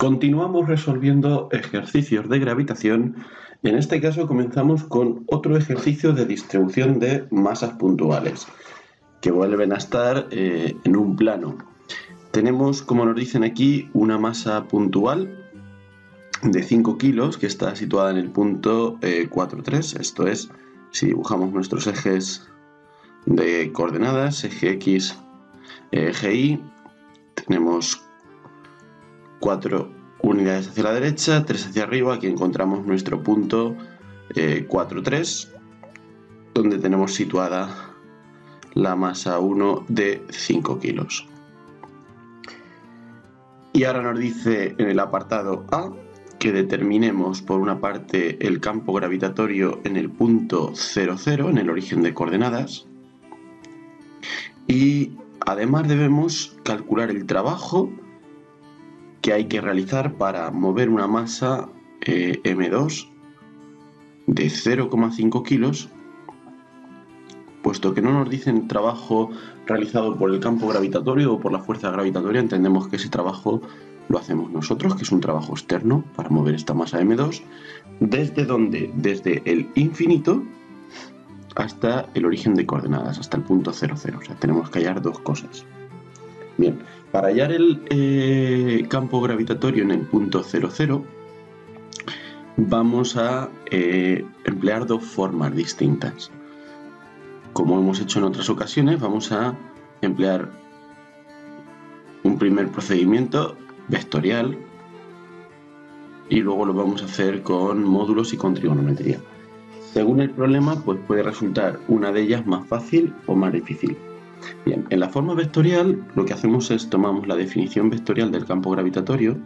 Continuamos resolviendo ejercicios de gravitación. En este caso comenzamos con otro ejercicio de distribución de masas puntuales, que vuelven a estar en un plano. Tenemos, como nos dicen aquí, una masa puntual de 5 kilos que está situada en el punto 4,3. Esto es, si dibujamos nuestros ejes de coordenadas, eje X, eje Y, tenemos 4 unidades hacia la derecha, 3 hacia arriba. Aquí encontramos nuestro punto 4,3, donde tenemos situada la masa 1 de 5 kilos. Y ahora nos dice en el apartado A que determinemos por una parte el campo gravitatorio en el punto 0,0, en el origen de coordenadas, y además debemos calcular el trabajo que hay que realizar para mover una masa M2 de 0,5 kilos, puesto que no nos dicen trabajo realizado por el campo gravitatorio o por la fuerza gravitatoria. Entendemos que ese trabajo lo hacemos nosotros, que es un trabajo externo para mover esta masa M2. ¿Desde dónde? Desde el infinito hasta el origen de coordenadas, hasta el punto 0,0. O sea, tenemos que hallar dos cosas. Bien, para hallar el campo gravitatorio en el punto 0,0 vamos a emplear dos formas distintas. Como hemos hecho en otras ocasiones, vamos a emplear un primer procedimiento vectorial y luego lo vamos a hacer con módulos y con trigonometría. Según el problema, pues puede resultar una de ellas más fácil o más difícil. Bien, en la forma vectorial lo que hacemos es tomamos la definición vectorial del campo gravitatorio,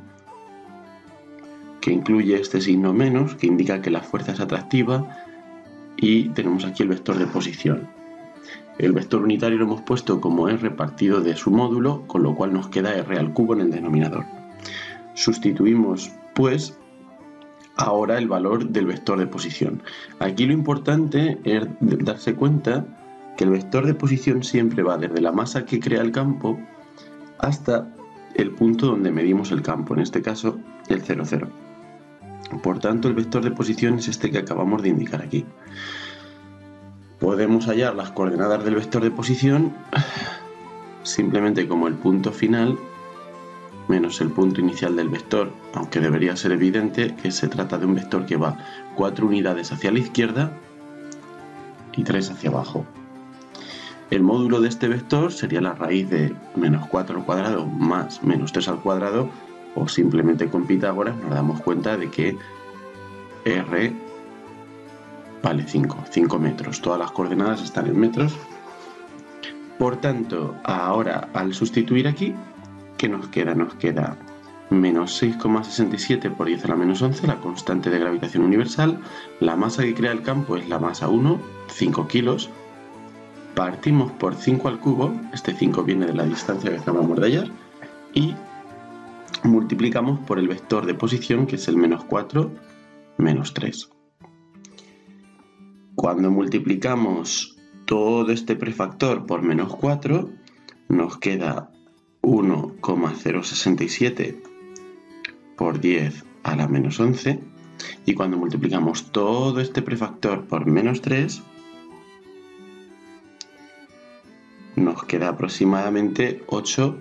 que incluye este signo menos, que indica que la fuerza es atractiva, y tenemos aquí el vector de posición. El vector unitario lo hemos puesto como R partido de su módulo, con lo cual nos queda R al cubo en el denominador. Sustituimos, pues, ahora el valor del vector de posición. Aquí lo importante es darse cuenta que el vector de posición siempre va desde la masa que crea el campo hasta el punto donde medimos el campo, en este caso el 0,0. Por tanto, el vector de posición es este que acabamos de indicar aquí. Podemos hallar las coordenadas del vector de posición simplemente como el punto final menos el punto inicial del vector, aunque debería ser evidente que se trata de un vector que va 4 unidades hacia la izquierda y 3 hacia abajo. El módulo de este vector sería la raíz de menos 4 al cuadrado más menos 3 al cuadrado, o simplemente con Pitágoras nos damos cuenta de que R vale 5 metros. Todas las coordenadas están en metros. Por tanto, ahora al sustituir aquí, ¿qué nos queda? Nos queda menos 6,67 por 10 a la menos 11, la constante de gravitación universal. La masa que crea el campo es la masa 1, 5 kilos. Partimos por 5 al cubo, este 5 viene de la distancia que acabamos de hallar, y multiplicamos por el vector de posición, que es el menos 4, menos 3. Cuando multiplicamos todo este prefactor por menos 4, nos queda 1,067 por 10 a la menos 11, y cuando multiplicamos todo este prefactor por menos 3, nos queda aproximadamente 8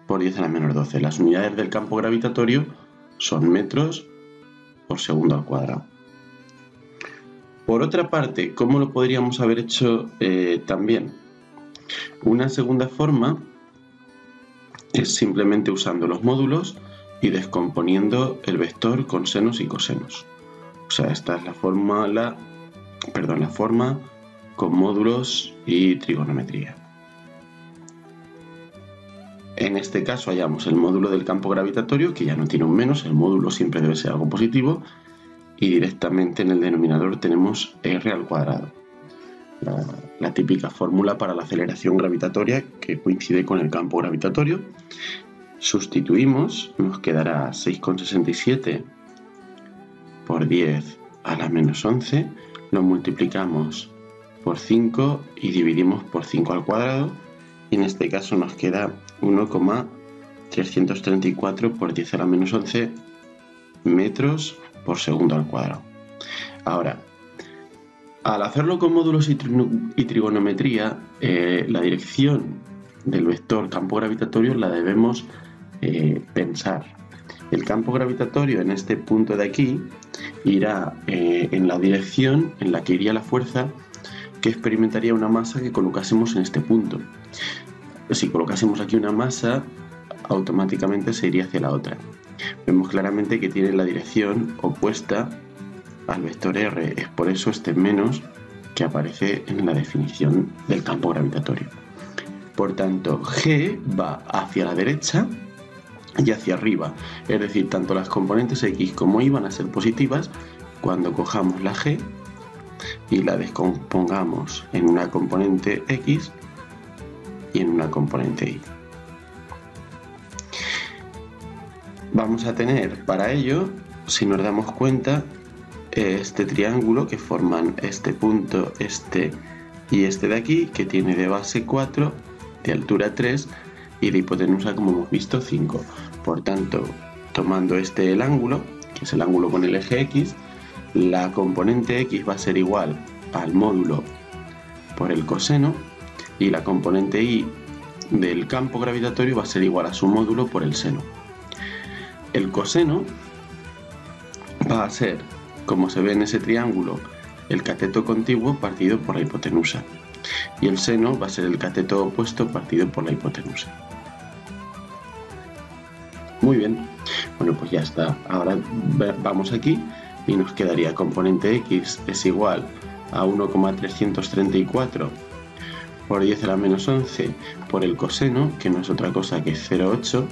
por 10 a la menos 12. Las unidades del campo gravitatorio son metros por segundo al cuadrado. Por otra parte, ¿cómo lo podríamos haber hecho también? Una segunda forma es simplemente usando los módulos y descomponiendo el vector con senos y cosenos. O sea, esta es la forma con módulos y trigonometría. En este caso hallamos el módulo del campo gravitatorio, que ya no tiene un menos, el módulo siempre debe ser algo positivo, y directamente en el denominador tenemos R al cuadrado. La típica fórmula para la aceleración gravitatoria que coincide con el campo gravitatorio. Sustituimos, nos quedará 6,67 por 10 a la menos 11, lo multiplicamos por 5 y dividimos por 5 al cuadrado, y en este caso nos queda 1,067 334 por 10 a la menos 11 metros por segundo al cuadrado. Ahora, al hacerlo con módulos y trigonometría, la dirección del vector campo gravitatorio la debemos pensar. El campo gravitatorio en este punto de aquí irá en la dirección en la que iría la fuerza que experimentaría una masa que colocásemos en este punto. Si colocásemos aquí una masa, automáticamente se iría hacia la otra. Vemos claramente que tiene la dirección opuesta al vector R, es por eso este menos que aparece en la definición del campo gravitatorio. Por tanto, G va hacia la derecha y hacia arriba, es decir, tanto las componentes X como Y van a ser positivas cuando cojamos la G y la descompongamos en una componente X y en una componente Y. Vamos a tener para ello, si nos damos cuenta, este triángulo que forman este punto, este y este de aquí, que tiene de base 4, de altura 3 y de hipotenusa, como hemos visto, 5. Por tanto, tomando el ángulo, que es el ángulo con el eje X, la componente X va a ser igual al módulo por el coseno y la componente Y del campo gravitatorio va a ser igual a su módulo por el seno. El coseno va a ser, como se ve en ese triángulo, el cateto contiguo partido por la hipotenusa. Y el seno va a ser el cateto opuesto partido por la hipotenusa. Muy bien, bueno, pues ya está. Ahora vamos aquí y nos quedaría componente X es igual a 1,334 por 10 a la menos 11 por el coseno, que no es otra cosa que 0,8.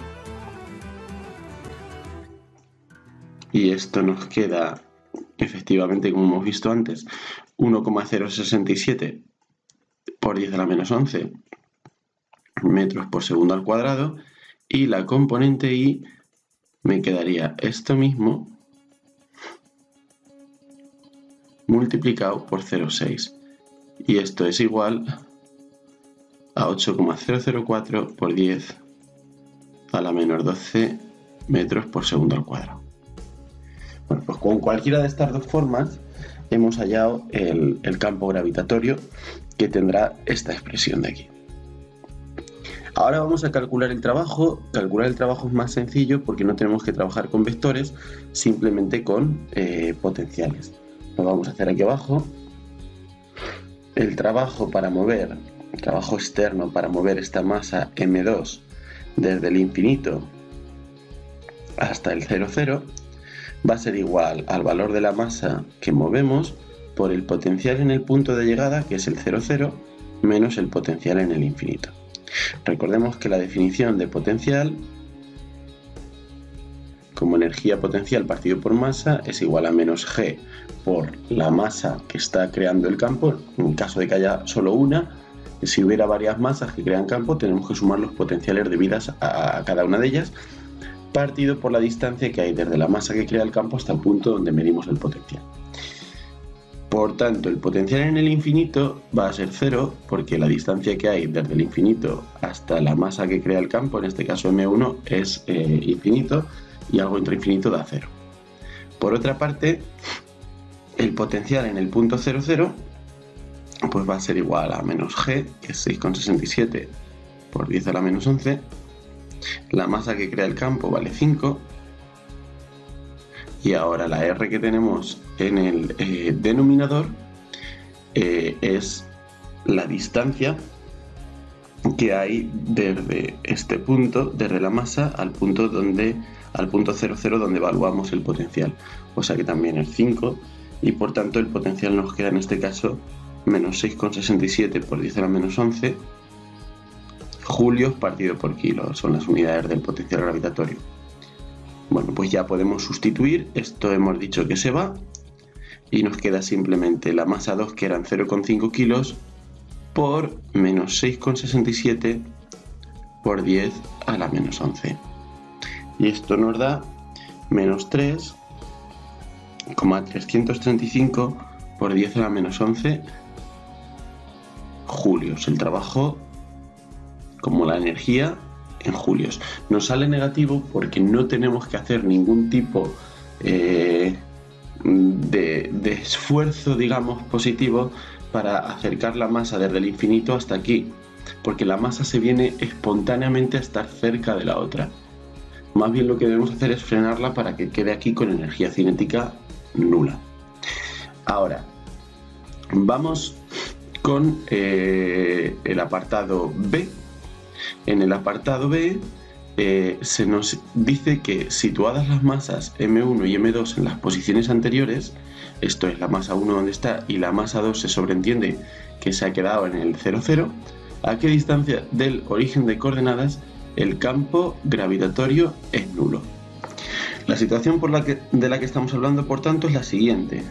Y esto nos queda, efectivamente, como hemos visto antes, 1,067 por 10 a la menos 11 metros por segundo al cuadrado, y la componente Y me quedaría esto mismo multiplicado por 0,6, y esto es igual a 8,004 por 10 a la menos 12 metros por segundo al cuadrado. Bueno, pues con cualquiera de estas dos formas hemos hallado el campo gravitatorio, que tendrá esta expresión de aquí. Ahora vamos a calcular el trabajo. Calcular el trabajo es más sencillo porque no tenemos que trabajar con vectores, simplemente con potenciales. Lo vamos a hacer aquí abajo. El trabajo externo para mover esta masa M2 desde el infinito hasta el 0,0 va a ser igual al valor de la masa que movemos por el potencial en el punto de llegada, que es el 0,0, menos el potencial en el infinito. Recordemos que la definición de potencial como energía potencial partido por masa es igual a menos G por la masa que está creando el campo. En caso de que haya solo una, si hubiera varias masas que crean campo, tenemos que sumar los potenciales debidas a cada una de ellas, partido por la distancia que hay desde la masa que crea el campo hasta el punto donde medimos el potencial. Por tanto, el potencial en el infinito va a ser 0, porque la distancia que hay desde el infinito hasta la masa que crea el campo, en este caso M1, es infinito, y algo entre infinito da 0. Por otra parte, el potencial en el punto 0,0 pues va a ser igual a menos G, que es 6,67 por 10 a la menos 11. La masa que crea el campo vale 5. Y ahora la R que tenemos en el denominador es la distancia que hay desde este punto, desde la masa al punto 0,0 donde evaluamos el potencial. O sea que también es 5, y por tanto el potencial nos queda en este caso menos 6,67 por 10 a la menos 11 julios partido por kilo. Son las unidades del potencial gravitatorio. Bueno, pues ya podemos sustituir. Esto hemos dicho que se va y nos queda simplemente la masa 2, que eran 0,5 kilos, por menos 6,67 por 10 a la menos 11. Y esto nos da menos 3,335 por 10 a la menos 11 julios. El trabajo, como la energía, en julios. Nos sale negativo porque no tenemos que hacer ningún tipo de esfuerzo, digamos, positivo para acercar la masa desde el infinito hasta aquí, porque la masa se viene espontáneamente a estar cerca de la otra. Más bien lo que debemos hacer es frenarla para que quede aquí con energía cinética nula. Ahora, vamos con el apartado B. En el apartado B se nos dice que situadas las masas M1 y M2 en las posiciones anteriores, esto es la masa 1 donde está y la masa 2 se sobreentiende que se ha quedado en el 0, 0, ¿a qué distancia del origen de coordenadas el campo gravitatorio es nulo? La situación de la que estamos hablando, por tanto, es la siguiente.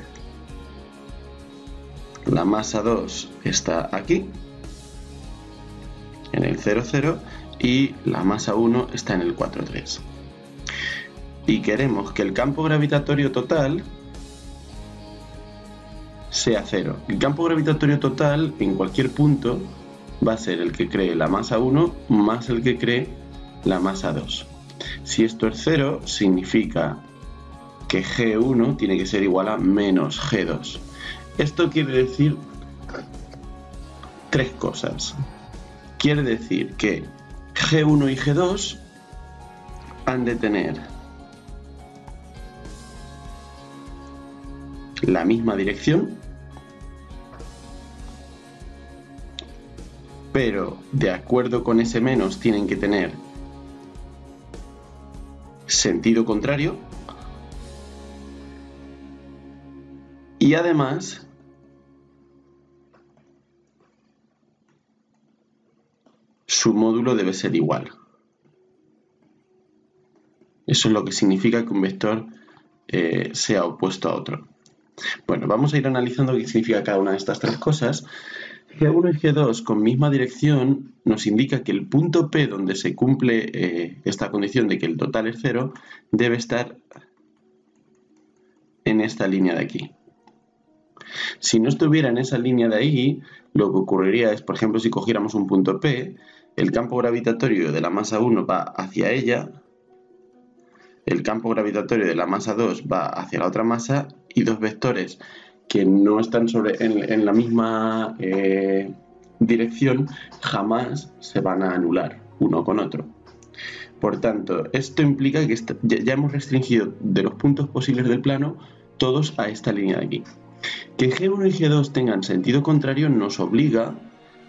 La masa 2 está aquí, en el 0, 0, y la masa 1 está en el 4, 3. Y queremos que el campo gravitatorio total sea 0. El campo gravitatorio total en cualquier punto va a ser el que cree la masa 1 más el que cree la masa 2. Si esto es 0, significa que G1 tiene que ser igual a menos G2. Esto quiere decir tres cosas. Quiere decir que G1 y G2 han de tener la misma dirección, pero de acuerdo con ese menos tienen que tener sentido contrario, y además su módulo debe ser igual. Eso es lo que significa que un vector sea opuesto a otro. Bueno, vamos a ir analizando qué significa cada una de estas tres cosas. G1 y G2 con misma dirección nos indica que el punto P donde se cumple esta condición de que el total es 0 debe estar en esta línea de aquí. Si no estuviera en esa línea de ahí, lo que ocurriría es, por ejemplo, si cogiéramos un punto P, el campo gravitatorio de la masa 1 va hacia ella, el campo gravitatorio de la masa 2 va hacia la otra masa y dos vectores que no están en la misma dirección jamás se van a anular uno con otro. Por tanto, esto implica que ya hemos restringido de los puntos posibles del plano todos a esta línea de aquí. Que G1 y G2 tengan sentido contrario nos obliga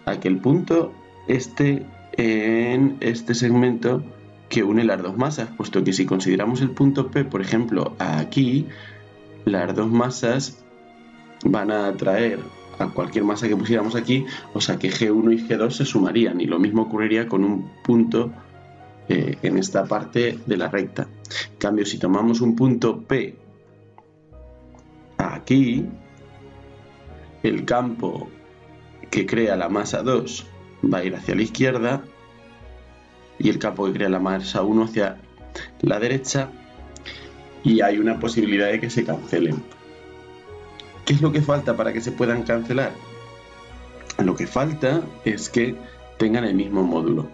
a que el punto esté en este segmento que une las dos masas, puesto que si consideramos el punto P, por ejemplo, aquí, las dos masas van a atraer a cualquier masa que pusiéramos aquí, o sea que G1 y G2 se sumarían, y lo mismo ocurriría con un punto en esta parte de la recta. En cambio, si tomamos un punto P aquí, el campo que crea la masa 2 va a ir hacia la izquierda y el campo que crea la masa 1 hacia la derecha, y hay una posibilidad de que se cancelen. ¿Qué es lo que falta para que se puedan cancelar? Lo que falta es que tengan el mismo módulo.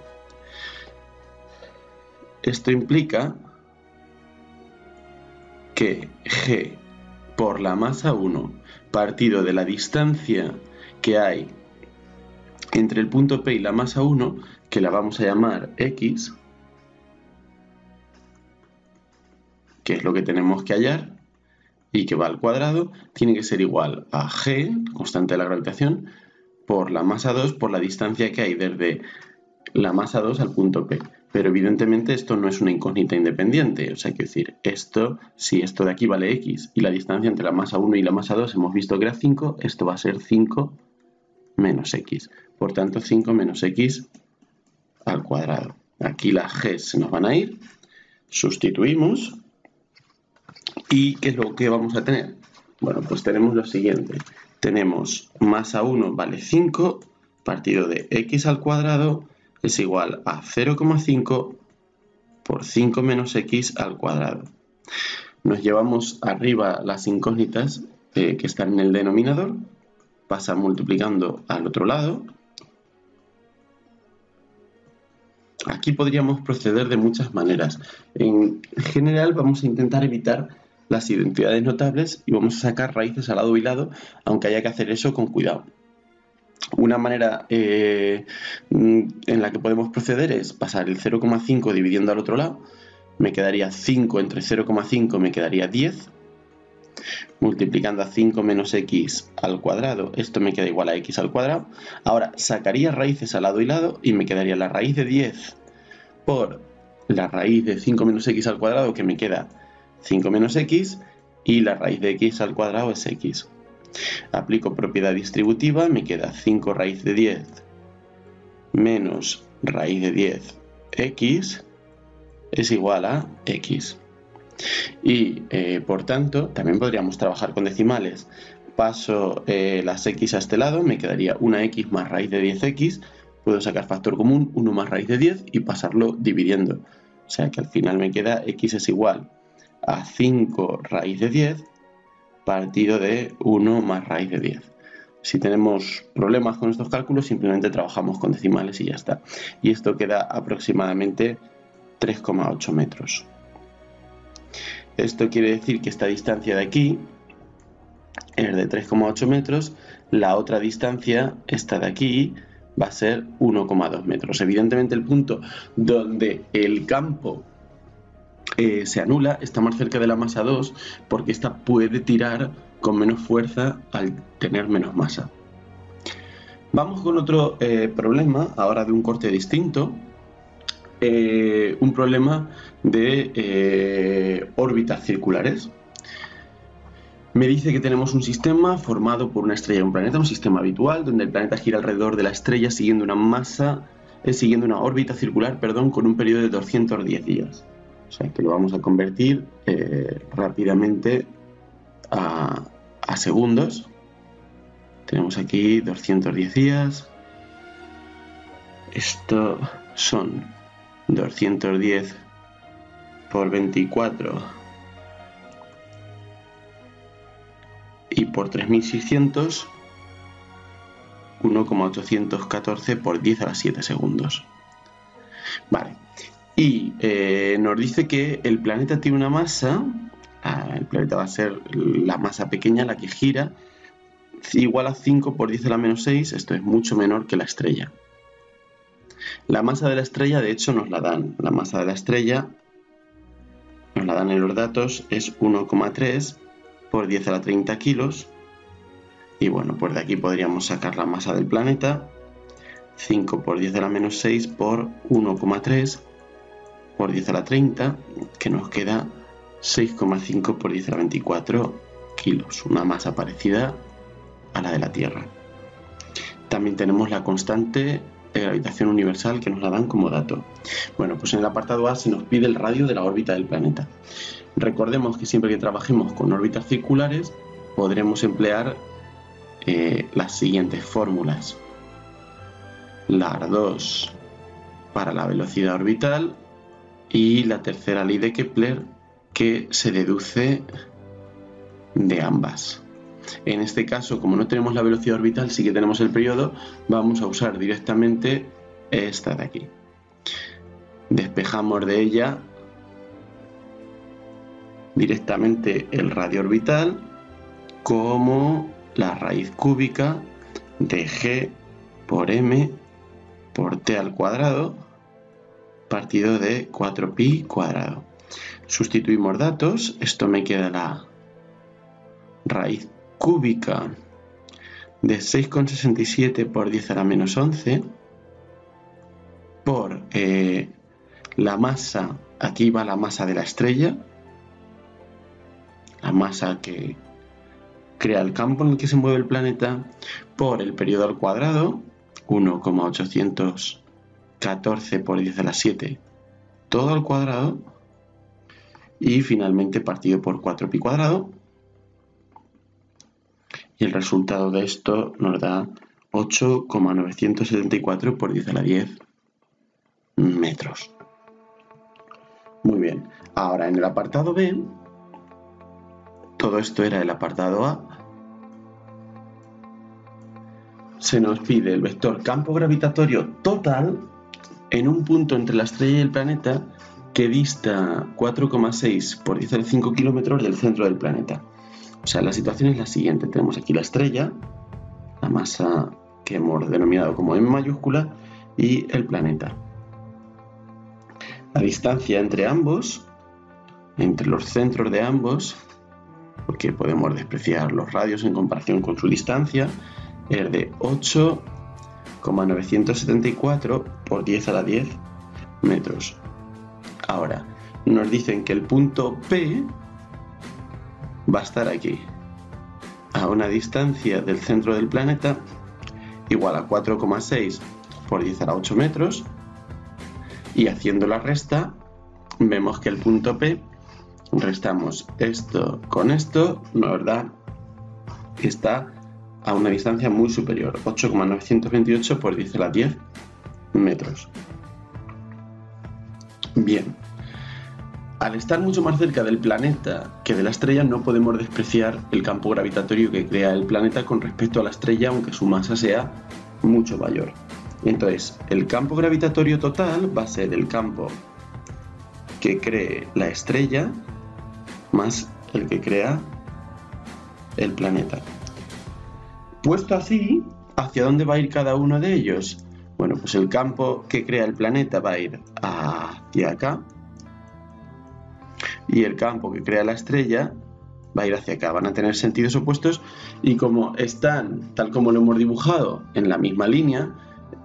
Esto implica que G por la masa 1 partido de la distancia que hay entre el punto P y la masa 1, que la vamos a llamar X, que es lo que tenemos que hallar, y que va al cuadrado, tiene que ser igual a G, constante de la gravitación, por la masa 2 por la distancia que hay desde la masa 2 al punto P. Pero evidentemente esto no es una incógnita independiente, o sea, hay que decir, si esto de aquí vale X y la distancia entre la masa 1 y la masa 2 hemos visto que era 5, esto va a ser 5 menos X. Por tanto, 5 menos X al cuadrado. Aquí las G se nos van a ir, sustituimos, ¿y qué es lo que vamos a tener? Bueno, pues tenemos lo siguiente. Tenemos masa 1 vale 5, partido de X al cuadrado es igual a 0,5 por 5 menos X al cuadrado. Nos llevamos arriba las incógnitas que están en el denominador, pasa multiplicando al otro lado, Aquí podríamos proceder de muchas maneras. En general vamos a intentar evitar las identidades notables y vamos a sacar raíces al lado y lado, aunque haya que hacer eso con cuidado. Una manera en la que podemos proceder es pasar el 0,5 dividiendo al otro lado. Me quedaría 5 entre 0,5, me quedaría 10. Multiplicando a 5 menos x al cuadrado, esto me queda igual a x al cuadrado. Ahora sacaría raíces al lado y lado y me quedaría la raíz de 10 por la raíz de 5 menos x al cuadrado, que me queda 5 menos x, y la raíz de x al cuadrado es x. Aplico propiedad distributiva, me queda 5 raíz de 10 menos raíz de 10 x es igual a x. Y por tanto, también podríamos trabajar con decimales. Paso las x a este lado, me quedaría una x más raíz de 10x. Puedo sacar factor común, 1 más raíz de 10 y pasarlo dividiendo. O sea que al final me queda x es igual a 5 raíz de 10 partido de 1 más raíz de 10. Si tenemos problemas con estos cálculos, simplemente trabajamos con decimales y ya está. Y esto queda aproximadamente 3,8 metros. Esto quiere decir que esta distancia de aquí es de 3,8 metros, la otra distancia, esta de aquí, va a ser 1,2 metros. Evidentemente el punto donde el campo se anula está más cerca de la masa 2 porque esta puede tirar con menos fuerza al tener menos masa. Vamos con otro problema, ahora de un corte distinto. Un problema de órbitas circulares. Me dice que tenemos un sistema formado por una estrella y un planeta, un sistema habitual, donde el planeta gira alrededor de la estrella siguiendo una órbita circular, con un periodo de 210 días. O sea que lo vamos a convertir rápidamente a segundos. Tenemos aquí 210 días. Esto son 210 por 24 y por 3600, 1,814 por 10 a la 7 segundos. Vale, y nos dice que el planeta tiene una masa, el planeta va a ser la masa pequeña, la que gira, igual a 5 por 10 a la menos 6, esto es mucho menor que la estrella. La masa de la estrella, de hecho, nos la dan. La masa de la estrella nos la dan en los datos, es 1,3 por 10 a la 30 kilos. Y bueno, pues de aquí podríamos sacar la masa del planeta. 5 por 10 a la menos 6 por 1,3 por 10 a la 30, que nos queda 6,5 por 10 a la 24 kilos. Una masa parecida a la de la Tierra. También tenemos la constante de gravitación universal que nos la dan como dato. Bueno, pues en el apartado A se nos pide el radio de la órbita del planeta. Recordemos que siempre que trabajemos con órbitas circulares podremos emplear las siguientes fórmulas. La AR2 para la velocidad orbital y la tercera ley de Kepler que se deduce de ambas. En este caso, como no tenemos la velocidad orbital, sí que tenemos el periodo, vamos a usar directamente esta de aquí. Despejamos de ella directamente el radio orbital como la raíz cúbica de g por m por t al cuadrado partido de 4pi cuadrado. Sustituimos datos, esto me queda la raíz cúbica de 6,67 por 10 a la menos 11 por la masa, aquí va la masa de la estrella, la masa que crea el campo en el que se mueve el planeta, por el periodo al cuadrado, 1,814 por 10 a la 7, todo al cuadrado, y finalmente partido por 4pi cuadrado. Y el resultado de esto nos da 8,974 por 10 a la 10 metros. Muy bien, ahora en el apartado B, todo esto era el apartado A, se nos pide el vector campo gravitatorio total en un punto entre la estrella y el planeta que dista 4,6 por 10 a la 5 kilómetros del centro del planeta. O sea, la situación es la siguiente. Tenemos aquí la estrella, la masa que hemos denominado como M mayúscula, y el planeta. La distancia entre ambos, entre los centros de ambos, porque podemos despreciar los radios en comparación con su distancia, es de 8,974 por 10 a la 10 metros. Ahora, nos dicen que el punto P va a estar aquí, a una distancia del centro del planeta igual a 4,6 por 10 a la 8 metros, y haciendo la resta vemos que el punto P, restamos esto con esto, nos da que está a una distancia muy superior, 8,928 por 10 a la 10 metros. Bien, al estar mucho más cerca del planeta que de la estrella, no podemos despreciar el campo gravitatorio que crea el planeta con respecto a la estrella, aunque su masa sea mucho mayor. Entonces, el campo gravitatorio total va a ser el campo que cree la estrella más el que crea el planeta. Puesto así, ¿hacia dónde va a ir cada uno de ellos? Bueno, pues el campo que crea el planeta va a ir hacia acá, y el campo que crea la estrella va a ir hacia acá. Van a tener sentidos opuestos, y como están, tal como lo hemos dibujado, en la misma línea,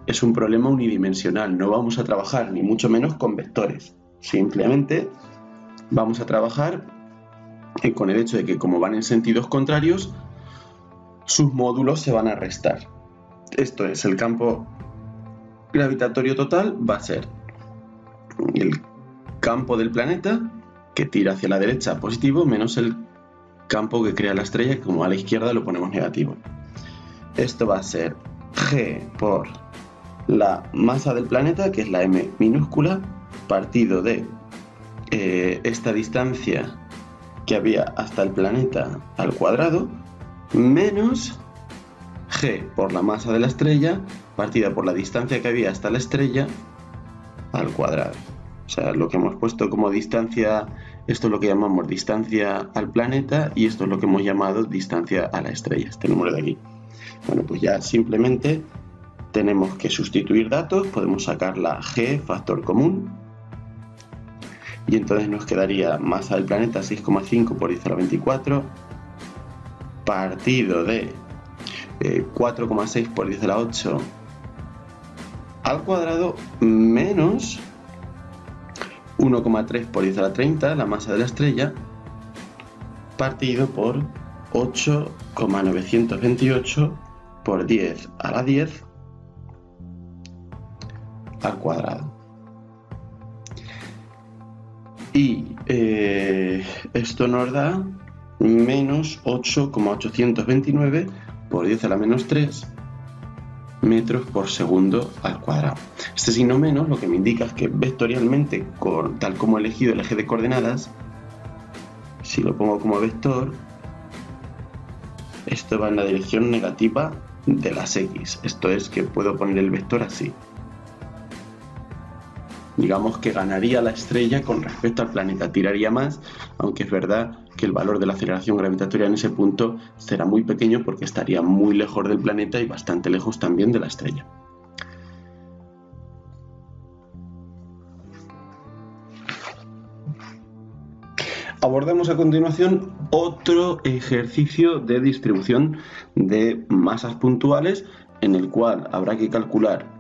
es un problema unidimensional. No vamos a trabajar ni mucho menos con vectores. Simplemente vamos a trabajar con el hecho de que, como van en sentidos contrarios, sus módulos se van a restar. Esto es, el campo gravitatorio total va a ser el campo del planeta, que tira hacia la derecha positivo, menos el campo que crea la estrella, que como a la izquierda lo ponemos negativo. Esto va a ser G por la masa del planeta, que es la M minúscula, partido de esta distancia que había hasta el planeta al cuadrado, menos G por la masa de la estrella, partida por la distancia que había hasta la estrella al cuadrado. O sea, lo que hemos puesto como distancia, esto es lo que llamamos distancia al planeta, y esto es lo que hemos llamado distancia a la estrella, este número de aquí. Bueno, pues ya simplemente tenemos que sustituir datos, podemos sacar la G, factor común, y entonces nos quedaría masa del planeta 6,5 por 10 a la 24, partido de 4,6 por 10 a la 8 al cuadrado, menos 1,3 por 10 a la 30, la masa de la estrella, partido por 8,928 por 10 a la 10 al cuadrado. Y esto nos da menos 8,829 por 10 a la menos 3 metros por segundo al cuadrado. Este signo menos lo que me indica es que vectorialmente, tal como he elegido el eje de coordenadas, si lo pongo como vector, esto va en la dirección negativa de las X. Esto es que puedo poner el vector así. Digamos que ganaría la estrella con respecto al planeta, tiraría más, aunque es verdad que el valor de la aceleración gravitatoria en ese punto será muy pequeño porque estaría muy lejos del planeta y bastante lejos también de la estrella. Abordamos a continuación otro ejercicio de distribución de masas puntuales, en el cual habrá que calcular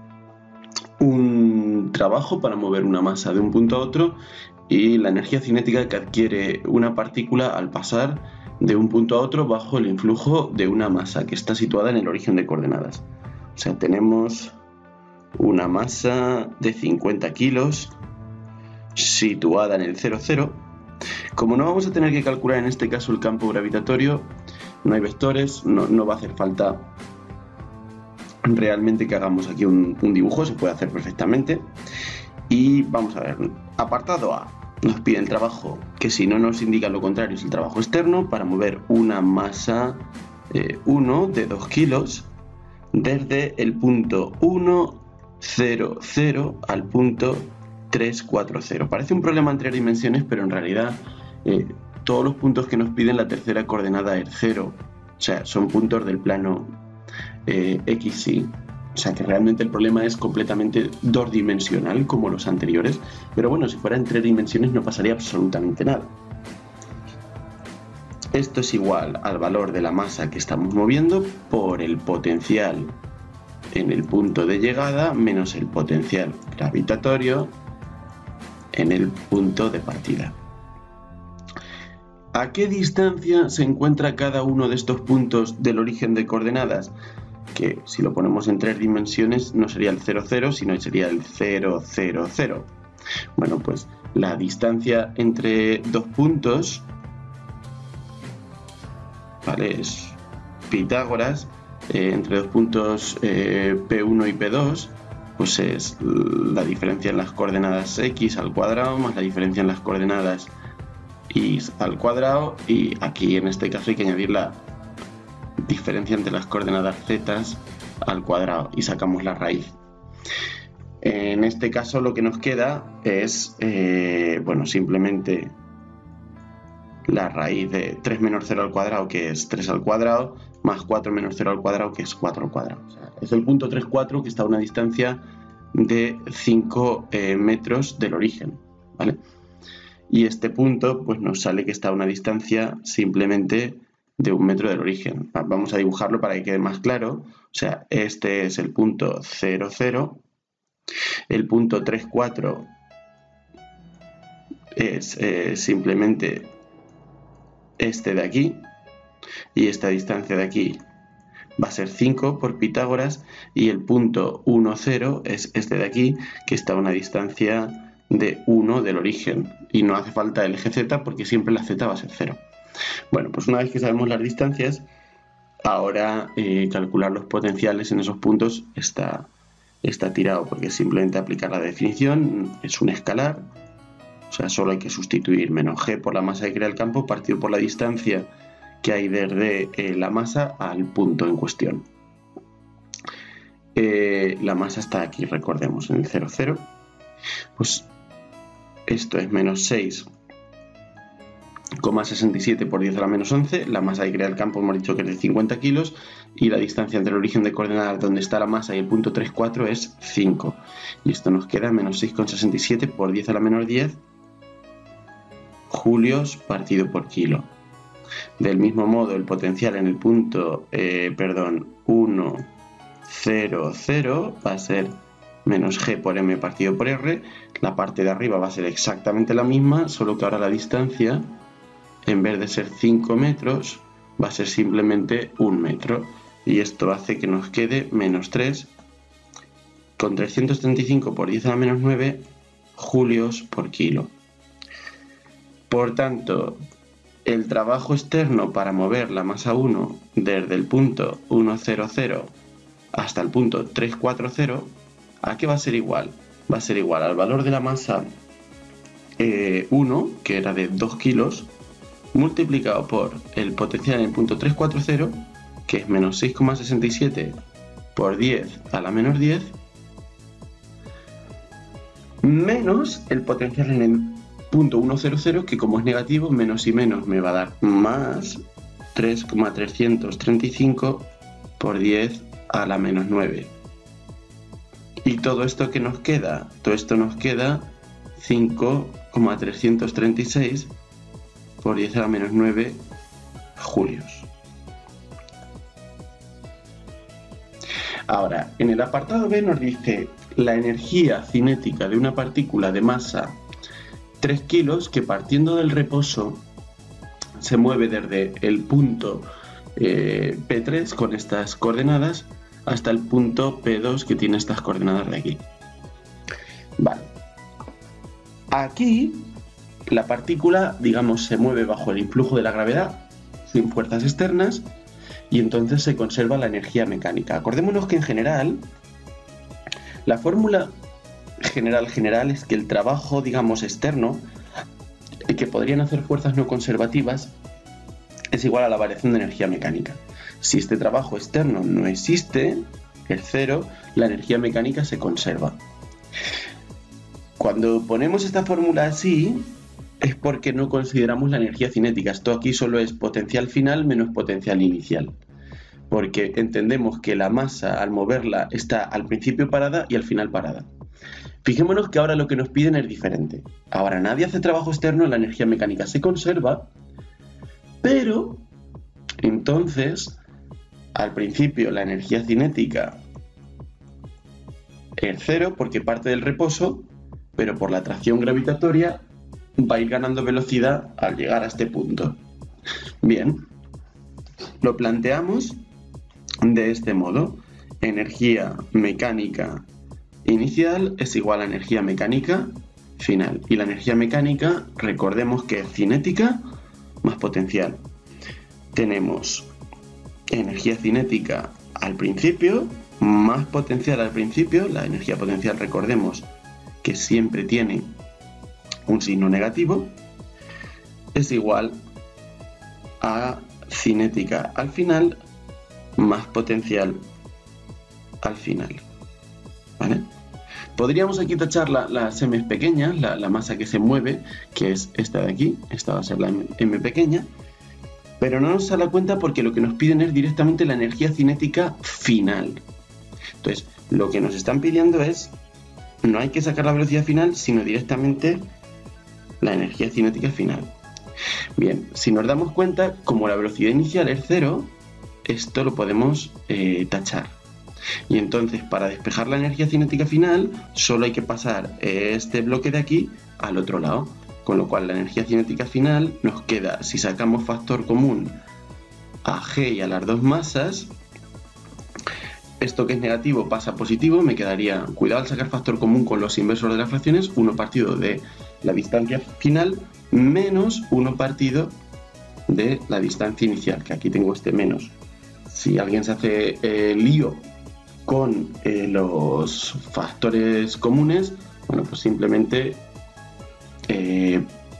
un trabajo para mover una masa de un punto a otro y la energía cinética que adquiere una partícula al pasar de un punto a otro bajo el influjo de una masa que está situada en el origen de coordenadas. O sea, tenemos una masa de 50 kilos situada en el 0, 0. Como no vamos a tener que calcular en este caso el campo gravitatorio, no hay vectores, no va a hacer falta realmente que hagamos aquí un dibujo, se puede hacer perfectamente. Y vamos a ver, apartado A, nos pide el trabajo, que si no nos indica lo contrario es el trabajo externo, para mover una masa 1 de 2 kilos desde el punto 1 0, 0 al punto 3, 4, 0. Parece un problema en 3 dimensiones, pero en realidad todos los puntos que nos piden la tercera coordenada es 0. O sea, son puntos del plano XY. O sea, que realmente el problema es completamente dos-dimensional, como los anteriores. Pero bueno, si fuera en 3 dimensiones no pasaría absolutamente nada. Esto es igual al valor de la masa que estamos moviendo por el potencial en el punto de llegada menos el potencial gravitatorio en el punto de partida. ¿A qué distancia se encuentra cada uno de estos puntos del origen de coordenadas? Que si lo ponemos en 3 dimensiones no sería el 0, 0, sino sería el 0, 0, 0. Bueno, pues la distancia entre dos puntos, ¿vale? Es Pitágoras, entre dos puntos P1 y P2, pues es la diferencia en las coordenadas x al cuadrado más la diferencia en las coordenadas y al cuadrado, y aquí en este caso hay que añadir la diferencia entre las coordenadas z al cuadrado y sacamos la raíz. En este caso lo que nos queda es bueno, simplemente la raíz de 3 menos 0 al cuadrado, que es 3 al cuadrado, más 4 menos 0 al cuadrado, que es 4 al cuadrado. O sea, es el punto 3, 4 que está a una distancia de 5 metros del origen, ¿vale? Y este punto pues nos sale que está a una distancia simplemente de 1 metro del origen. Vamos a dibujarlo para que quede más claro. O sea, este es el punto 0, 0. El punto 3, 4 es simplemente este de aquí, y esta distancia de aquí va a ser 5 por Pitágoras, y el punto 1, 0 es este de aquí, que está a una distancia de 1 del origen, y no hace falta el eje z porque siempre la z va a ser 0. Bueno, pues una vez que sabemos las distancias, ahora calcular los potenciales en esos puntos está tirado, porque simplemente aplicar la definición, es un escalar. O sea, solo hay que sustituir menos g por la masa que crea el campo partido por la distancia que hay desde la masa al punto en cuestión. La masa está aquí, recordemos, en el 0, 0. Pues esto es menos 6,67 por 10 a la menos 11. La masa que crea el campo hemos dicho que es de 50 kilos. Y la distancia entre el origen de coordenadas donde está la masa y el punto 3, 4 es 5. Y esto nos queda menos 6,67 por 10 a la menos 10 julios partido por kilo. Del mismo modo, el potencial en el punto 1, 0, 0 va a ser menos g por m partido por r. La parte de arriba va a ser exactamente la misma, solo que ahora la distancia, en vez de ser 5 metros, va a ser simplemente 1 metro. Y esto hace que nos quede menos 3 con 335 por 10 a la menos 9 julios por kilo. Por tanto, el trabajo externo para mover la masa 1 desde el punto 1, 0, 0 hasta el punto 3, 4, 0, ¿a qué va a ser igual? Va a ser igual al valor de la masa 1, que era de 2 kilos, multiplicado por el potencial en el punto 3, 4, 0, que es menos 6,67 por 10 a la menos 10, menos el potencial en el punto 1, 0, 0, que como es negativo, menos y menos me va a dar más 3,335 por 10 a la menos 9. ¿Y todo esto que nos queda? Todo esto nos queda 5,336 por 10 a la menos 9 julios. Ahora, en el apartado B nos dice la energía cinética de una partícula de masa 3 kilos que partiendo del reposo se mueve desde el punto P3 con estas coordenadas hasta el punto P2 que tiene estas coordenadas de aquí. Vale. Aquí la partícula, digamos, se mueve bajo el influjo de la gravedad, sin fuerzas externas, y entonces se conserva la energía mecánica. Acordémonos que en general, la fórmula general es que el trabajo, digamos, externo, que podrían hacer fuerzas no conservativas, es igual a la variación de energía mecánica. Si este trabajo externo no existe, R0, la energía mecánica se conserva. Cuando ponemos esta fórmula así, es porque no consideramos la energía cinética. Esto aquí solo es potencial final menos potencial inicial. Porque entendemos que la masa al moverla está al principio parada y al final parada. Fijémonos que ahora lo que nos piden es diferente. Ahora nadie hace trabajo externo, la energía mecánica se conserva, pero entonces al principio la energía cinética es 0 porque parte del reposo, pero por la atracción gravitatoria va a ir ganando velocidad al llegar a este punto. Bien, lo planteamos de este modo. Energía mecánica inicial es igual a energía mecánica final. Y la energía mecánica, recordemos que es cinética más potencial. Tenemos energía cinética al principio, más potencial al principio. La energía potencial, recordemos que siempre tiene un signo negativo, es igual a cinética al final más potencial al final. ¿Vale? Podríamos aquí tachar las m pequeñas, la masa que se mueve, que es esta de aquí. Esta va a ser la m pequeña, pero no nos da la cuenta porque lo que nos piden es directamente la energía cinética final. Entonces, lo que nos están pidiendo es, no hay que sacar la velocidad final, sino directamente la energía cinética final. Bien, si nos damos cuenta, como la velocidad inicial es 0, esto lo podemos tachar. Y entonces, para despejar la energía cinética final, solo hay que pasar este bloque de aquí al otro lado. Con lo cual, la energía cinética final nos queda, si sacamos factor común a G y a las dos masas, esto que es negativo pasa a positivo, me quedaría, cuidado al sacar factor común con los inversos de las fracciones, 1 partido de la distancia final menos 1 partido de la distancia inicial, que aquí tengo este menos. Si alguien se hace lío con los factores comunes, bueno, pues simplemente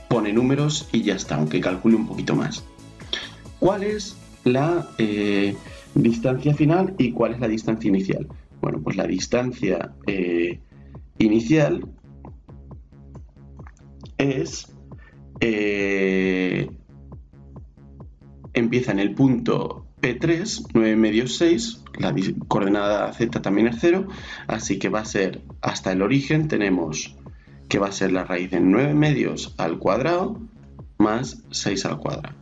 pone números y ya está, aunque calcule un poquito más. ¿Cuál es la distancia final y cuál es la distancia inicial? Bueno, pues la distancia inicial es empieza en el punto P3, 9 medios 6, la coordenada Z también es 0, así que va a ser hasta el origen, tenemos que va a ser la raíz de 9 medios al cuadrado más 6 al cuadrado.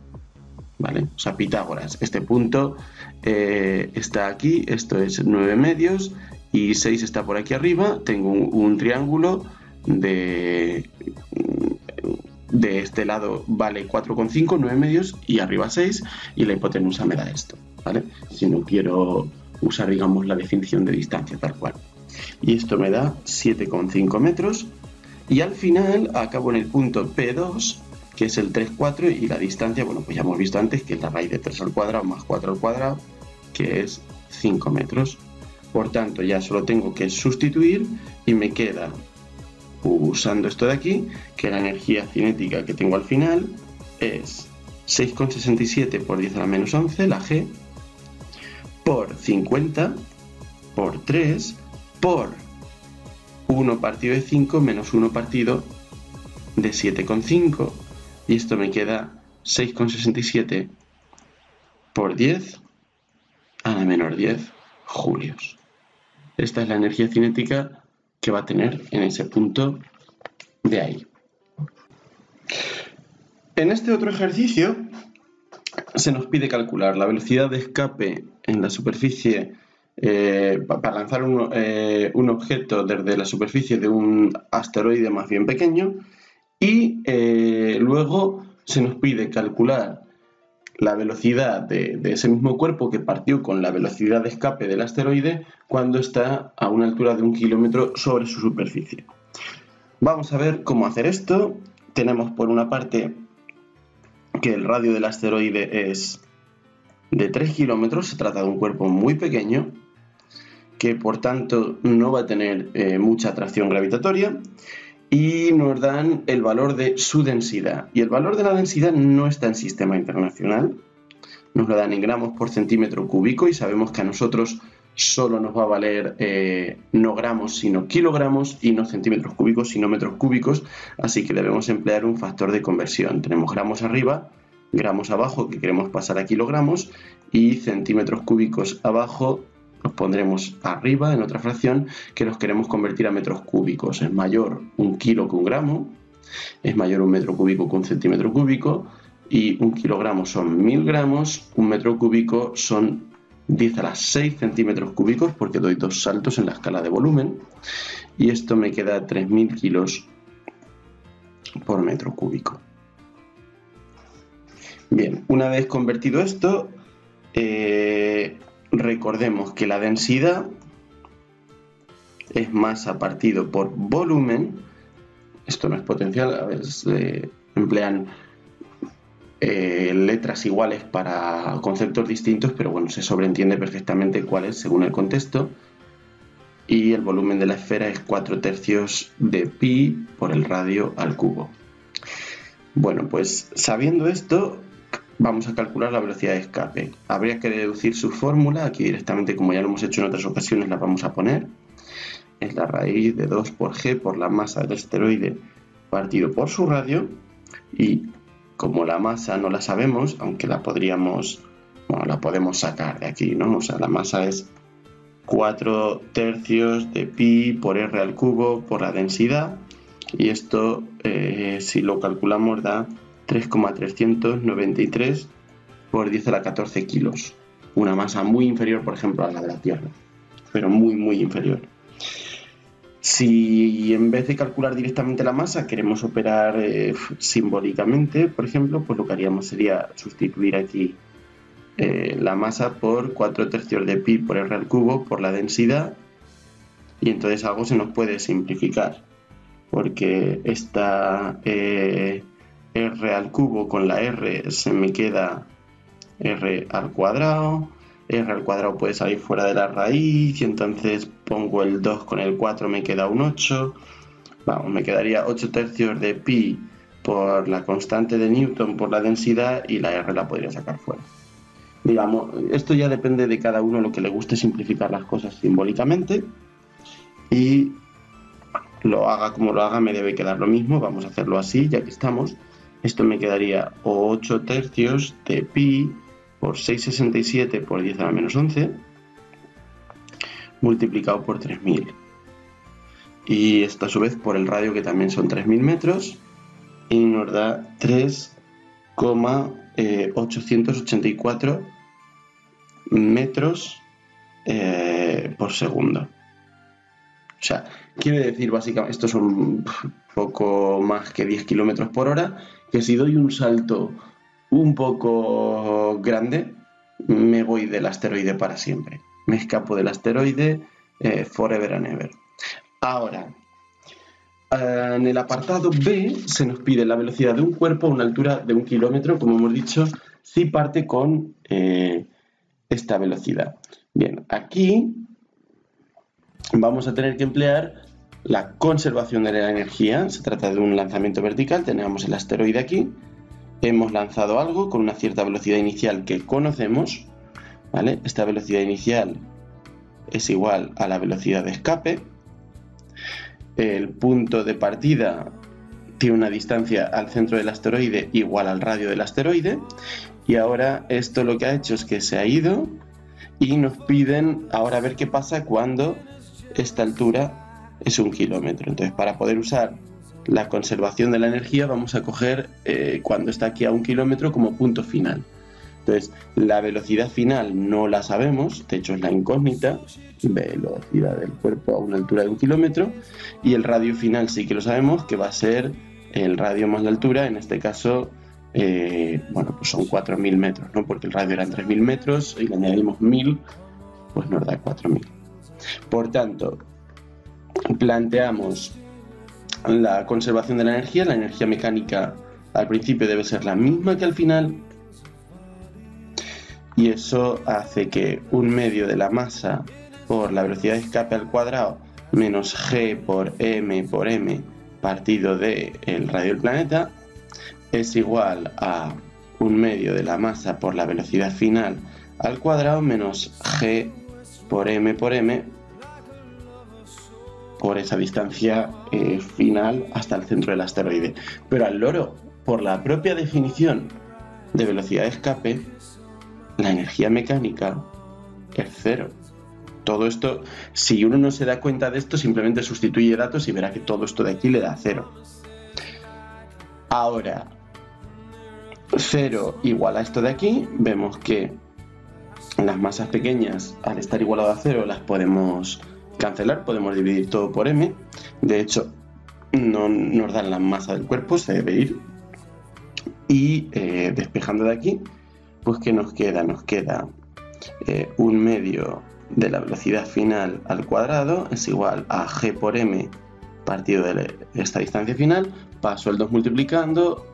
¿Vale? O sea, Pitágoras, este punto está aquí, esto es 9 medios y 6 está por aquí arriba, tengo un triángulo de este lado vale 4,5, 9 medios y arriba 6 y la hipotenusa me da esto, ¿vale? Si no quiero usar, digamos, la definición de distancia tal cual. Y esto me da 7,5 metros y al final acabo en el punto P2, que es el 3, 4 y la distancia, bueno, pues ya hemos visto antes que es la raíz de 3 al cuadrado más 4 al cuadrado, que es 5 metros. Por tanto, ya solo tengo que sustituir y me queda, usando esto de aquí, que la energía cinética que tengo al final es 6,67 por 10 a la menos 11, la G, por 50, por 3, por 1 partido de 5 menos 1 partido de 7,5. Y esto me queda 6,67 por 10 a la menor 10 julios. Esta es la energía cinética que va a tener en ese punto de ahí. En este otro ejercicio se nos pide calcular la velocidad de escape en la superficie para lanzar un objeto desde la superficie de un asteroide más bien pequeño y luego se nos pide calcular la velocidad de ese mismo cuerpo que partió con la velocidad de escape del asteroide cuando está a una altura de 1 kilómetro sobre su superficie. Vamos a ver cómo hacer esto. Tenemos por una parte que el radio del asteroide es de 3 kilómetros, se trata de un cuerpo muy pequeño que por tanto no va a tener mucha atracción gravitatoria y nos dan el valor de su densidad. Y el valor de la densidad no está en sistema internacional, nos lo dan en gramos por centímetro cúbico y sabemos que a nosotros solo nos va a valer no gramos sino kilogramos y no centímetros cúbicos sino metros cúbicos, así que debemos emplear un factor de conversión. Tenemos gramos arriba, gramos abajo que queremos pasar a kilogramos y centímetros cúbicos abajo los pondremos arriba en otra fracción que los queremos convertir a metros cúbicos. Es mayor un kilo que un gramo, es mayor un metro cúbico que un centímetro cúbico y un kilogramo son 1000 gramos, un metro cúbico son 10 a la 6 centímetros cúbicos porque doy dos saltos en la escala de volumen y esto me queda 3000 kilos por metro cúbico. Bien, una vez convertido esto, recordemos que la densidad es masa partido por volumen. Esto no es potencial, a veces emplean letras iguales para conceptos distintos, pero bueno, se sobreentiende perfectamente cuál es según el contexto. Y el volumen de la esfera es 4/3 de pi por el radio al cubo. Bueno, pues sabiendo esto, vamos a calcular la velocidad de escape. Habría que deducir su fórmula, aquí directamente, como ya lo hemos hecho en otras ocasiones, la vamos a poner. Es la raíz de 2 por g por la masa del asteroide partido por su radio, y como la masa no la sabemos, aunque la podemos sacar de aquí, ¿no? O sea, la masa es 4/3 de pi por r al cubo por la densidad, y esto, si lo calculamos, da 3,393 por 10 a la 14 kilos. Una masa muy inferior, por ejemplo, a la de la Tierra, pero muy, muy inferior. Si en vez de calcular directamente la masa queremos operar simbólicamente, por ejemplo, pues lo que haríamos sería sustituir aquí la masa por 4/3 de pi por r al cubo por la densidad, y entonces algo se nos puede simplificar, porque esta r al cubo con la r se me queda r al cuadrado. R al cuadrado puede salir fuera de la raíz y entonces pongo el 2 con el 4, me queda un 8. Vamos, me quedaría 8/3 de pi por la constante de Newton por la densidad, y la R la podría sacar fuera. Digamos, esto ya depende de cada uno, lo que le guste simplificar las cosas simbólicamente, y lo haga como lo haga, me debe quedar lo mismo. Vamos a hacerlo así, ya que estamos. Esto me quedaría 8/3 de pi por 6,67 por 10 a la menos 11 multiplicado por 3000, y esto a su vez por el radio, que también son 3000 metros, y nos da 3,884 metros por segundo. O sea, quiere decir básicamente, esto son poco más que 10 kilómetros por hora, que si doy un salto un poco grande, me voy del asteroide para siempre. Me escapo del asteroide forever and ever. Ahora, en el apartado B se nos pide la velocidad de un cuerpo a una altura de 1 kilómetro, como hemos dicho, si parte con esta velocidad. Bien, aquí vamos a tener que emplear la conservación de la energía. Se trata de un lanzamiento vertical, tenemos el asteroide aquí. Hemos lanzado algo con una cierta velocidad inicial que conocemos, ¿vale? Esta velocidad inicial es igual a la velocidad de escape. El punto de partida tiene una distancia al centro del asteroide igual al radio del asteroide, y ahora esto lo que ha hecho es que se ha ido, y nos piden ahora ver qué pasa cuando esta altura es 1 kilómetro. Entonces, para poder usar la conservación de la energía, vamos a coger cuando está aquí a 1 kilómetro como punto final. Entonces, la velocidad final no la sabemos, de hecho es la incógnita, velocidad del cuerpo a una altura de 1 kilómetro, y el radio final sí que lo sabemos, que va a ser el radio más la altura, en este caso, bueno, pues son 4000 metros, ¿no? Porque el radio eran 3000 metros y le añadimos 1000, pues nos da 4000. Por tanto, planteamos la conservación de la energía mecánica al principio debe ser la misma que al final, y eso hace que 1/2 de la masa por la velocidad de escape al cuadrado menos g por m partido de el radio del planeta es igual a 1/2 de la masa por la velocidad final al cuadrado menos g por m por esa distancia final hasta el centro del asteroide. Pero al loro, por la propia definición de velocidad de escape, la energía mecánica es cero. Todo esto, si uno no se da cuenta de esto, simplemente sustituye datos y verá que todo esto de aquí le da cero. Ahora, 0 igual a esto de aquí, vemos que las masas pequeñas, al estar igualado a 0, las podemos cancelar, podemos dividir todo por m. De hecho, no nos dan la masa del cuerpo, se debe ir. Y despejando de aquí, pues ¿qué nos queda? Nos queda 1/2 de la velocidad final al cuadrado es igual a g por m partido de esta distancia final. Paso el 2 multiplicando,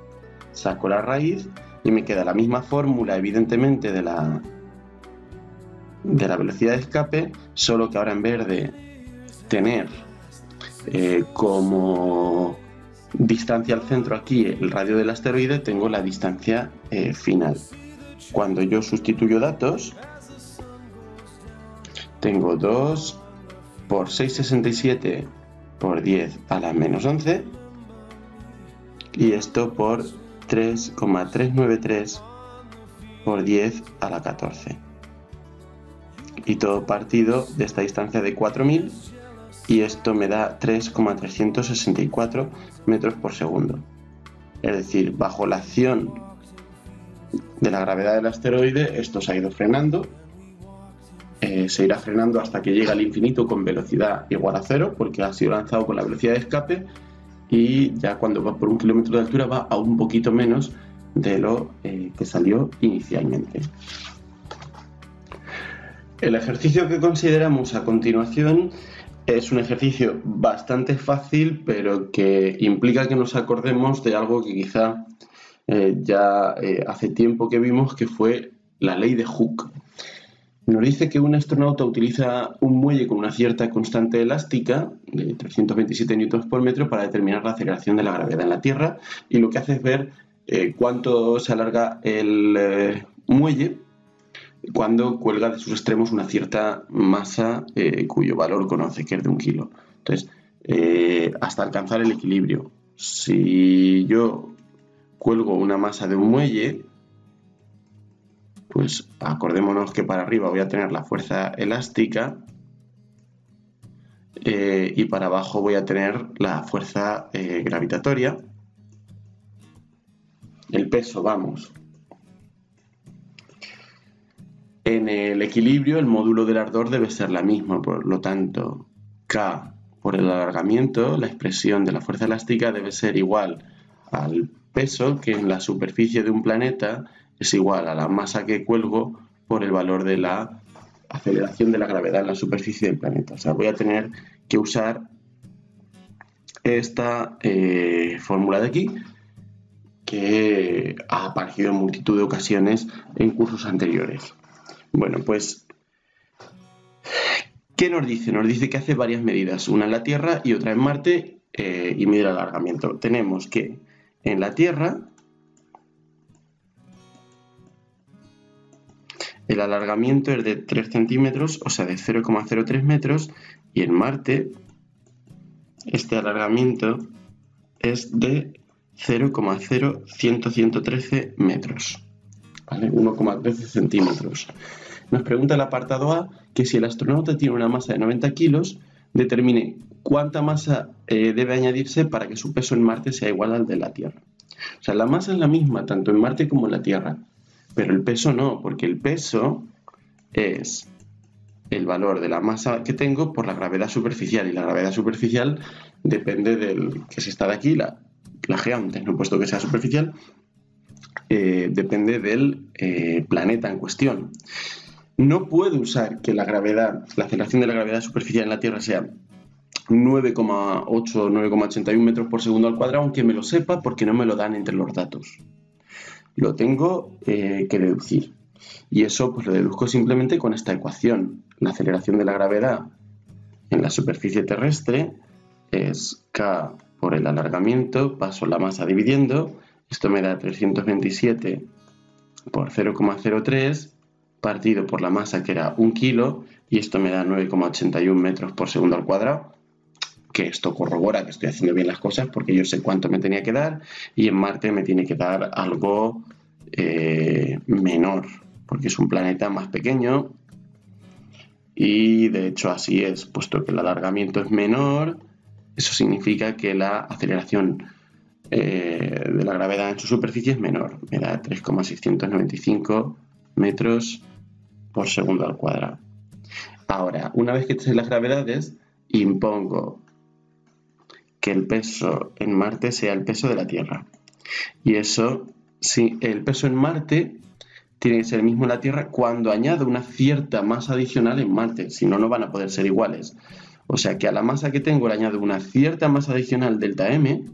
saco la raíz y me queda la misma fórmula, evidentemente, de la velocidad de escape, solo que ahora en vez de tener como distancia al centro aquí el radio del asteroide, tengo la distancia final. Cuando yo sustituyo datos, tengo 2 por 6,67 por 10 a la menos 11 y esto por 3,393 por 10 a la 14. Y todo partido de esta distancia de 4000 y esto me da 3,364 metros por segundo. Es decir, bajo la acción de la gravedad del asteroide, esto se ha ido frenando. Se irá frenando hasta que llegue al infinito con velocidad igual a 0, porque ha sido lanzado con la velocidad de escape, y ya cuando va por 1 kilómetro de altura va a un poquito menos de lo que salió inicialmente. El ejercicio que consideramos a continuación es un ejercicio bastante fácil, pero que implica que nos acordemos de algo que quizá hace tiempo que vimos, que fue la ley de Hooke. Nos dice que un astronauta utiliza un muelle con una cierta constante elástica de 327 newtons por metro para determinar la aceleración de la gravedad en la Tierra, y lo que hace es ver cuánto se alarga el muelle cuando cuelga de sus extremos una cierta masa cuyo valor conoce, que es de 1 kilo. Entonces, hasta alcanzar el equilibrio. Si yo cuelgo una masa de un muelle, pues acordémonos que para arriba voy a tener la fuerza elástica y para abajo voy a tener la fuerza gravitatoria. El peso, vamos. En el equilibrio, el módulo del ardor debe ser la misma, por lo tanto, K por el alargamiento, la expresión de la fuerza elástica debe ser igual al peso, que en la superficie de un planeta es igual a la masa que cuelgo por el valor de la aceleración de la gravedad en la superficie del planeta. O sea, voy a tener que usar esta fórmula de aquí, que ha aparecido en multitud de ocasiones en cursos anteriores. Bueno, pues, ¿qué nos dice? Nos dice que hace varias medidas, una en la Tierra y otra en Marte, y mide el alargamiento. Tenemos que en la Tierra el alargamiento es de 3 centímetros, o sea, de 0,03 metros, y en Marte este alargamiento es de 0,0113 metros, ¿vale? 1,13 centímetros. Nos pregunta el apartado A que si el astronauta tiene una masa de 90 kilos, determine cuánta masa debe añadirse para que su peso en Marte sea igual al de la Tierra. O sea, la masa es la misma tanto en Marte como en la Tierra, pero el peso no, porque el peso es el valor de la masa que tengo por la gravedad superficial, y la gravedad superficial depende del, que si está de aquí, la G antes, no he puesto que sea superficial, depende del planeta en cuestión. No puedo usar que la aceleración de la gravedad superficial en la Tierra sea 9,8 o 9,81 metros por segundo al cuadrado, aunque me lo sepa, porque no me lo dan entre los datos. Lo tengo que deducir. Y eso pues lo deduzco simplemente con esta ecuación. La aceleración de la gravedad en la superficie terrestre es K por el alargamiento, paso la masa dividiendo, esto me da 327 por 0,03 partido por la masa, que era 1 kilo, y esto me da 9,81 metros por segundo al cuadrado, que esto corrobora que estoy haciendo bien las cosas porque yo sé cuánto me tenía que dar, y en Marte me tiene que dar algo menor, porque es un planeta más pequeño, y de hecho así es, puesto que el alargamiento es menor, eso significa que la aceleración de la gravedad en su superficie es menor, me da 3,695 metros por segundo al cuadrado. Ahora, una vez que sé las gravedades, impongo que el peso en Marte sea el peso de la Tierra. Y eso, sí, el peso en Marte tiene que ser el mismo en la Tierra cuando añado una cierta masa adicional en Marte, si no, no van a poder ser iguales. O sea que a la masa que tengo le añado una cierta masa adicional delta M,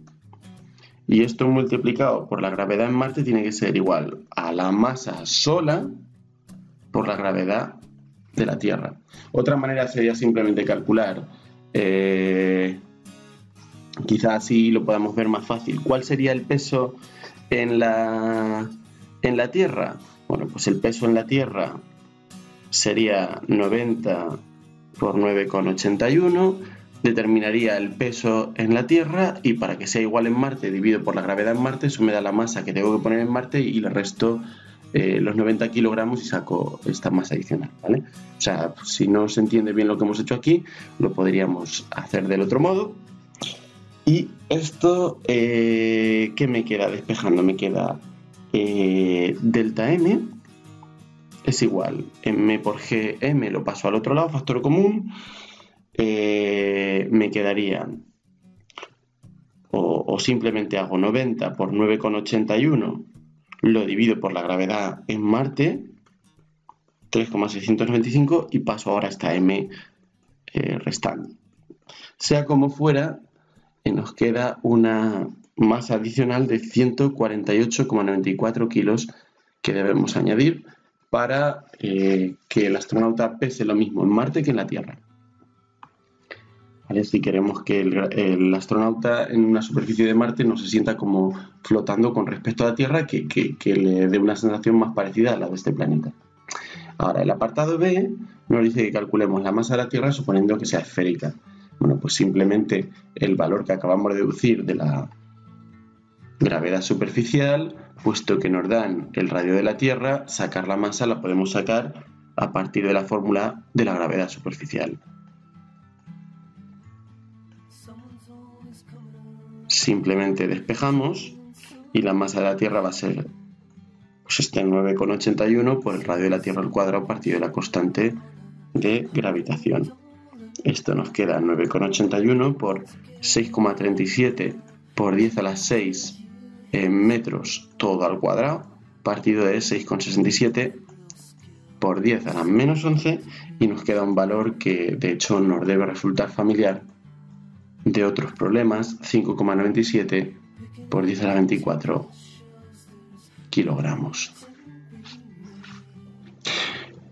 y esto multiplicado por la gravedad en Marte tiene que ser igual a la masa sola por la gravedad de la Tierra. Otra manera sería simplemente calcular, quizás así lo podamos ver más fácil. ¿Cuál sería el peso en la Tierra? Bueno, pues el peso en la Tierra sería 90 por 9,81, determinaría el peso en la Tierra, y para que sea igual en Marte divido por la gravedad en Marte, eso me da la masa que tengo que poner en Marte y le resto los 90 kilogramos y saco esta masa adicional, ¿vale? O sea, si no se entiende bien lo que hemos hecho aquí, lo podríamos hacer del otro modo. Y esto, ¿qué me queda despejando? Me queda delta M es igual, m por g, m lo paso al otro lado, factor común, me quedaría, o simplemente hago 90 por 9,81, lo divido por la gravedad en Marte, 3,695, y paso ahora esta m restante. Sea como fuera, nos queda una masa adicional de 148,94 kilos que debemos añadir para que el astronauta pese lo mismo en Marte que en la Tierra. ¿Vale? Si queremos que el astronauta en una superficie de Marte no se sienta como flotando con respecto a la Tierra, que le dé una sensación más parecida a la de este planeta. Ahora, el apartado B nos dice que calculemos la masa de la Tierra suponiendo que sea esférica. Bueno, pues simplemente el valor que acabamos de deducir de la gravedad superficial, puesto que nos dan el radio de la Tierra, sacar la masa la podemos sacar a partir de la fórmula de la gravedad superficial. Simplemente despejamos y la masa de la Tierra va a ser, pues este 9,81 por el radio de la Tierra al cuadrado partido de la constante de gravitación. Esto nos queda 9,81 por 6,37 por 10 a la 6 metros todo al cuadrado, partido de 6,67 por 10 a la menos 11, y nos queda un valor que de hecho nos debe resultar familiar de otros problemas, 5,97 por 10 a la 24 kilogramos.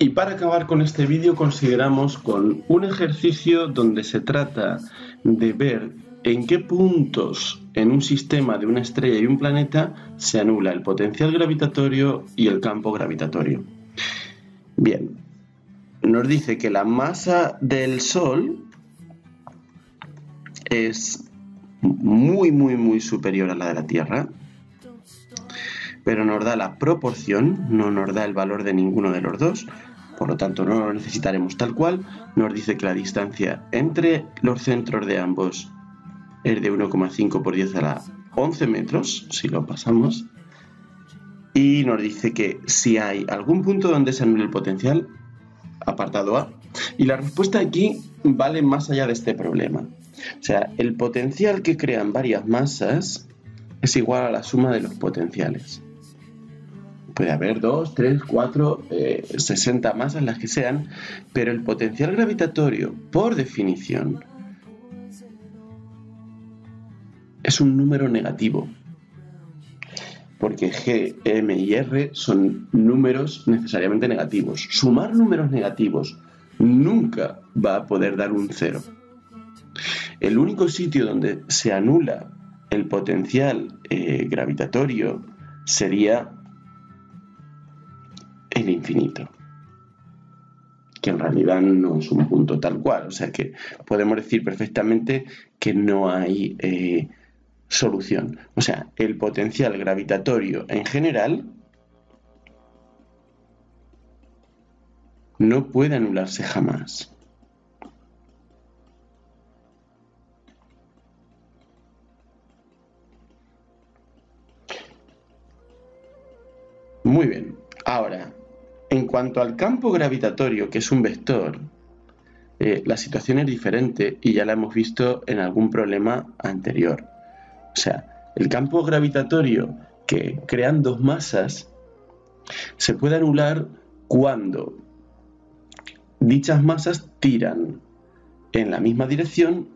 Y para acabar con este vídeo consideramos con un ejercicio donde se trata de ver en qué puntos en un sistema de una estrella y un planeta se anula el potencial gravitatorio y el campo gravitatorio. Bien, nos dice que la masa del Sol es muy superior a la de la Tierra, pero nos da la proporción, no nos da el valor de ninguno de los dos, por lo tanto no lo necesitaremos tal cual. Nos dice que la distancia entre los centros de ambos es de 1,5 por 10 a la 11 metros, si lo pasamos, y nos dice que si hay algún punto donde se anule el potencial, apartado A, y la respuesta aquí vale más allá de este problema. O sea, el potencial que crean varias masas es igual a la suma de los potenciales. Puede haber 2, 3, 4, 60 masas, las que sean, pero el potencial gravitatorio, por definición, es un número negativo, porque G, M y R son números necesariamente negativos. Sumar números negativos nunca va a poder dar un 0. El único sitio donde se anula el potencial gravitatorio sería el infinito. que en realidad no es un punto tal cual. O sea que podemos decir perfectamente que no hay solución. O sea, el potencial gravitatorio en general no puede anularse jamás. Muy bien. Ahora, en cuanto al campo gravitatorio, que es un vector, la situación es diferente y ya la hemos visto en algún problema anterior. O sea, el campo gravitatorio que crean dos masas se puede anular cuando dichas masas tiran en la misma dirección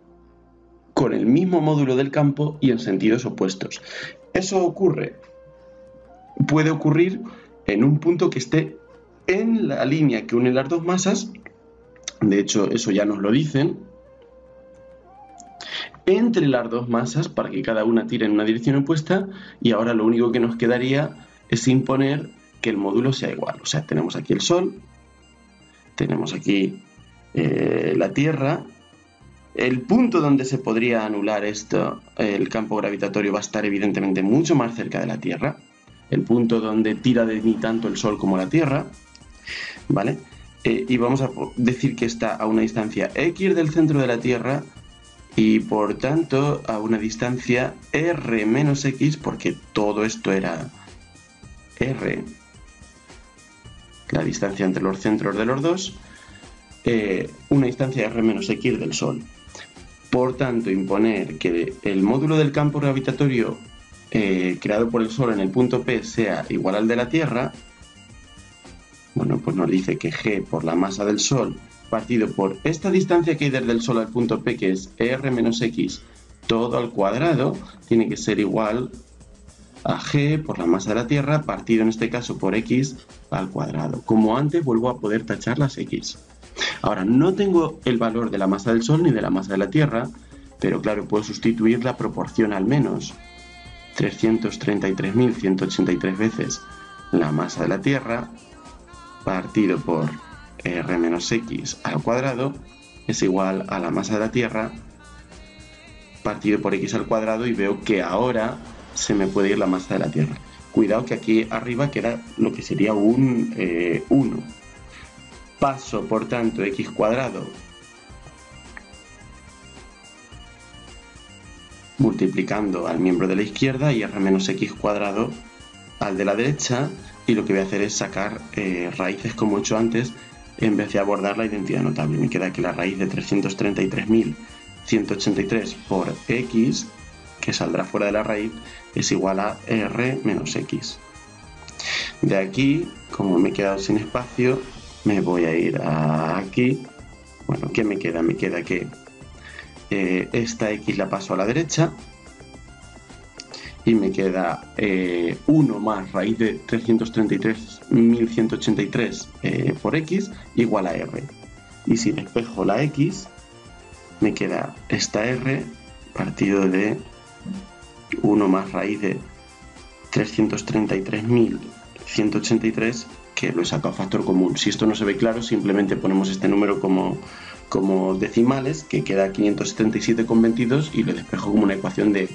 con el mismo módulo del campo y en sentidos opuestos. Eso puede ocurrir en un punto que esté en la línea que une las dos masas. De hecho, eso ya nos lo dicen. Entre las dos masas para que cada una tire en una dirección opuesta, y ahora lo único que nos quedaría es imponer que el módulo sea igual. O sea, tenemos aquí el Sol, tenemos aquí la Tierra. El punto donde se podría anular esto, el campo gravitatorio, va a estar evidentemente mucho más cerca de la Tierra. El punto donde tira de mí tanto el Sol como la Tierra, ¿vale? Y vamos a decir que está a una distancia x del centro de la Tierra y por tanto a una distancia r menos x, porque todo esto era r, la distancia entre los centros de los dos, una distancia r menos x del Sol. Por tanto, imponer que el módulo del campo gravitatorio creado por el Sol en el punto P sea igual al de la Tierra, bueno, pues nos dice que g por la masa del Sol partido por esta distancia que hay desde el Sol al punto P, que es r menos x todo al cuadrado, tiene que ser igual a g por la masa de la Tierra partido en este caso por x al cuadrado. Como antes, vuelvo a poder tachar las x. Ahora, no tengo el valor de la masa del Sol ni de la masa de la Tierra, pero claro, puedo sustituir la proporción al menos. 333.183 veces la masa de la Tierra partido por r menos x al cuadrado es igual a la masa de la Tierra partido por x al cuadrado, y veo que ahora se me puede ir la masa de la Tierra. Cuidado que aquí arriba queda lo que sería un 1. Paso, por tanto, x cuadrado multiplicando al miembro de la izquierda y r menos x cuadrado al de la derecha, y lo que voy a hacer es sacar raíces como he hecho antes en vez de abordar la identidad notable. Me queda que la raíz de 333.183 por x, que saldrá fuera de la raíz, es igual a r menos x. De aquí, como me he quedado sin espacio, me voy a ir aquí. Bueno, ¿qué me queda? Me queda que esta x la paso a la derecha y me queda 1 más raíz de 333.183 por x igual a r. Y si despejo la x, me queda esta r partido de 1 más raíz de 333.183, que lo he sacado factor común. Si esto no se ve claro, simplemente ponemos este número como decimales, que queda 577,22, y lo despejo como una ecuación de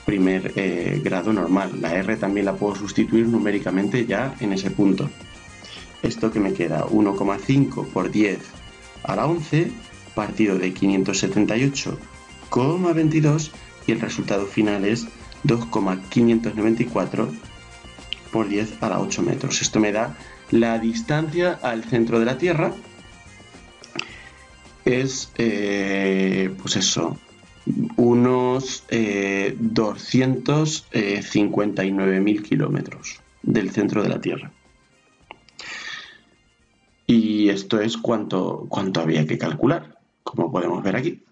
primer grado normal. La r también la puedo sustituir numéricamente ya en ese punto. Esto que me queda 1,5 por 10 a la 11 partido de 578,22, y el resultado final es 2,594 por 10 a la 8 metros. Esto me da la distancia al centro de la Tierra. Es, pues eso, unos 259.000 kilómetros del centro de la Tierra. Y esto es cuánto había que calcular, como podemos ver aquí.